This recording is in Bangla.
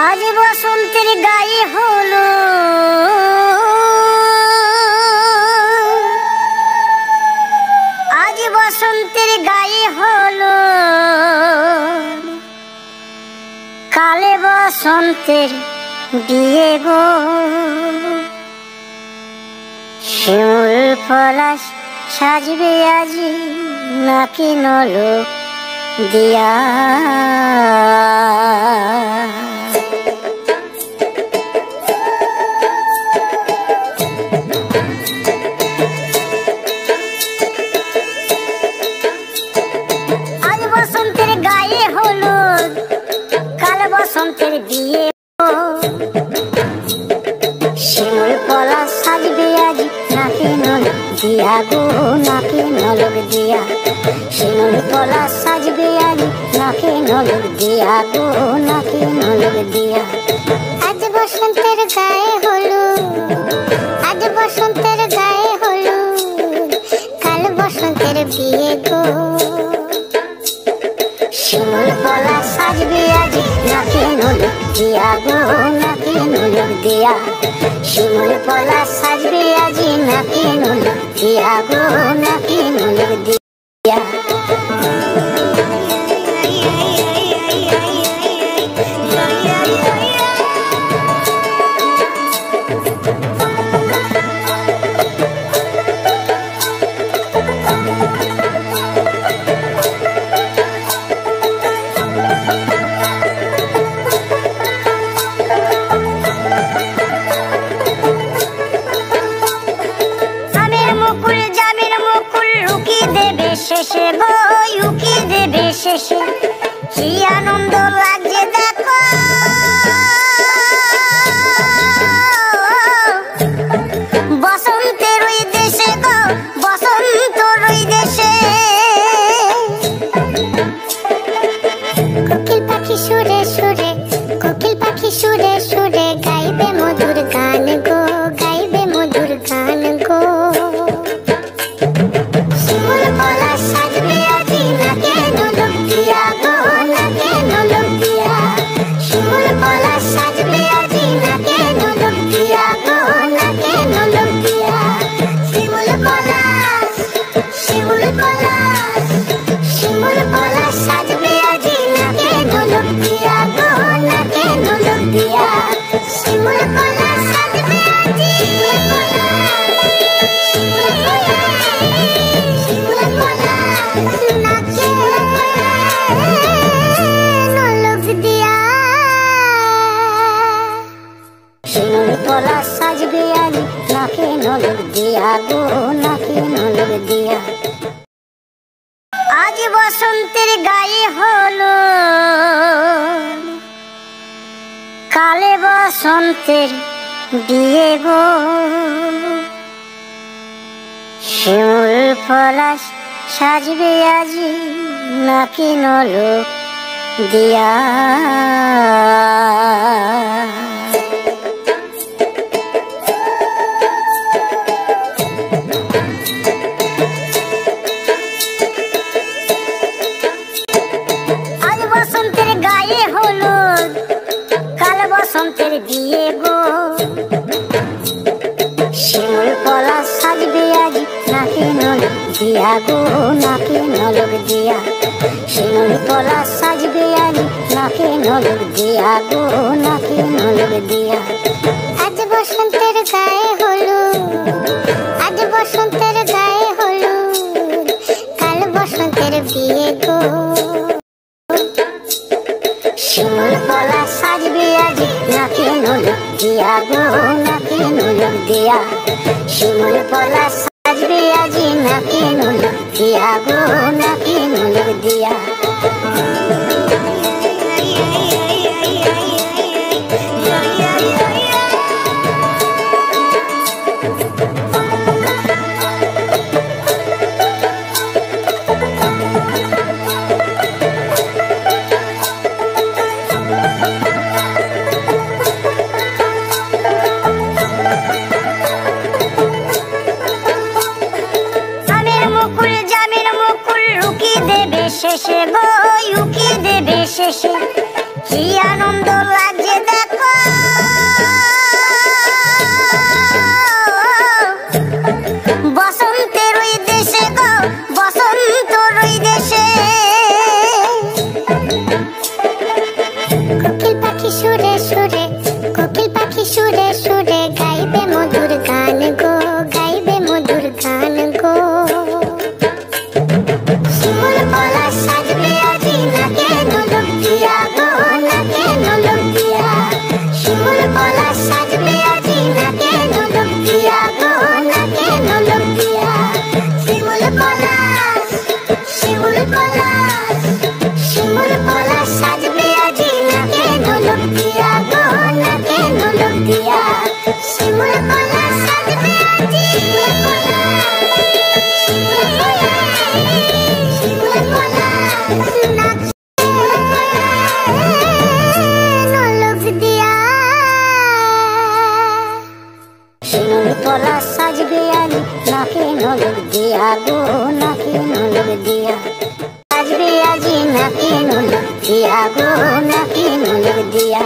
আজ বসন্তের গায়ে হলো আজ বসন্তের গায়ে হলো কালে বসন্তের বিয়ে গো শিমুল পলাশ সাজবে আজি নাকি নলক দিয়া আজ বসন্তের গায়ে হলো কাল বসন্তের বিয়ে শিমুল পলাশ সাজবে আজি নাকি নলক দিয়া গো নাকি নলক দিয়া শিমুল পলাশ সাজবে আজি নাকি নলক দিয়া গো নাকি নলক দিয়া আজ বসন্তের গায়ে হলো আজ বসন্তের গায়ে হলো কাল বসন্তের বিয়ে গো শিমুল পলাশ সাজবে আজি নাকি নলক দিয়া গো নাকি নলক দিয়া শিমুল পলাশ সাজবে আজি নাকি নলক দিয়া গো নাকি নলক দিয়া শেষে গো উকি দেবে শেষে কি আনন্দ লাগছে দেখো বসন্তের ওই দেশে গো বসন্তর ওই দেশে কোকিল পাখি সুরে সুরে কোকিল পাখি সুরে সুরে গাইবে মধুর গান গো গাইবে মধুর গান গো শিমুল পলাশ সাজবে আজি নাকি নলক দিয়া গো নাকি নলক দিয়া শিমুল পলাশ সাজবে আজি নাকি নলক দিয়া গো নাকি নলক দিয়া শিমুল পলাশ শিমুল পলাশ শিমুল পলাশ সাজবে আজি নাকি নলক দিয়া গো নাকি নলক দিয়া শিমুল পলাশ সাজবে আজি শিমুল পলাশ সাজবে আজি নাকি নলক দিয়া গো নাকি নলক দিয়া আজ বসন্তের গায়ে হলো কালে বসন্তের বিয়ে গো শিমুল পলাশ সাজবে আজি নাকি নলক দিয়া আজ বসন্তের গায়ে হলো কাল বসন্তের বিয়ে গো শিমুল পলাশ সাজবে আজি নাকি নলক দিয়া গো নাকি নলক দিয়া শিমুল পলাশ সাজবে আজি নাকি নলক দিয়া গো নাকি নলক দিয়া আজ বসন্তের গায়ে হলো আজ বসন্তের গায়ে হলো কাল বসন্তের বিয়ে গো শিমুল পলাশ সাজবে আজি নাকি নলক দিয়া গো নাকি নলক দিয়া শিমুল পলাশ সাজবে আজি নাকি নলক দিয়া গো নাকি নলক দিয়া শেষে আনন্দ লাগছে দেখো বসন্তের ওই দেশে গো বসন্তর ওই দেশে কোকিল পাখি সুরে সুরে কোকিল পাখি সুরে সুরে গাইবে মধুর গান গো গাইবে মধুর গান গো শিমুল পলাশ সাজবে আজি নাকে নোলক দিয়া গো নাকে নোলক দিয়া শিমুল পলাশ সাজবে আজি নাকে নোলক দিয়া গো নাকে নোলক দিয়া শিমুল পলাশ শিমুল পলাশ শিমুল পলাশ সাজবে আজি নাকে নোলক দিয়া গো নাকে নোলক দিয়া শিমুল পলাশ সাজবে আজি শিমুল পলাশ নোলক দিয়া শিমুল পলাশ সাজবে আজি নাকে নোলক দিয়া গো নাকে নোলক দিয়া সাজবে আজি নাকে নোলক দিয়া গো নাকে নোলক দিয়া